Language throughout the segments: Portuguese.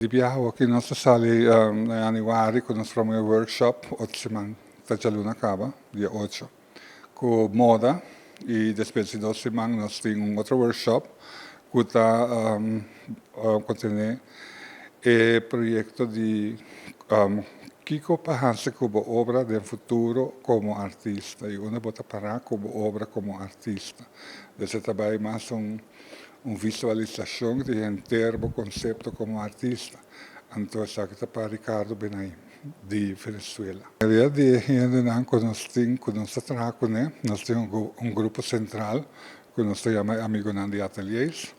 Di viajo aqui nessa sala em januário, que nós fomos um workshop, 8 semanas, está Luna Cava, dia 8, com moda, e depois de 2 semanas nós temos outro workshop, que está contendo o projeto de Kiko Pahanse como obra do futuro como artista, e uma bota para como obra como artista. Desse trabalho mais visualização de inteiro conceito como artista. Então, isso aqui está para Ricardo Benay, de Venezuela. A ideia de gente que nós trabalhamos, nós temos grupo central, que nós chamamos Amigo de Ateliês.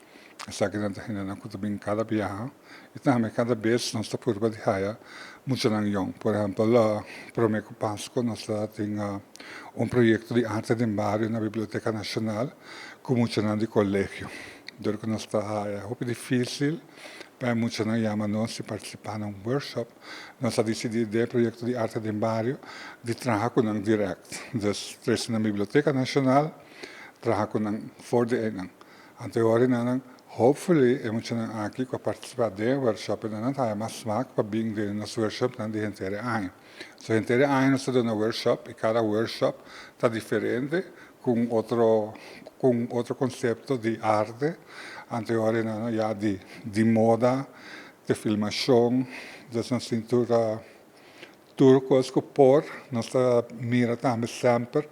Essa aqui nós temos também cada viagem. E também cada vez nós estamos por de haya muito não. Por exemplo, para o mês de Páscoa, nós temos projeto de arte de barrio na Biblioteca Nacional, com muito de colégio. Porque nós é um pouco difícil, para muitos não chamam-nos e participar num workshop. Nós decidimos o projeto de arte de barrio de trabalhar com um direct. Então, na Biblioteca Nacional, trabalhar com um for de enang. Agora, hopefully, muitos aqui que participar do workshop, não tem mais smaak para vir de nosso workshop de inteiro ano. So, inteiro ano nós temos um workshop, e cada workshop está diferente, com outro conceito de arte, anterior já de moda, de filmação, de cintura turcos que por nós mira também sempre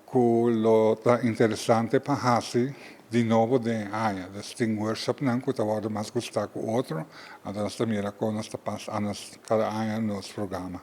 que lo interessante para fazer de novo de ano. Tem workshop não que está mais gostar com outro, então nós mira com nós cada ano nos programa.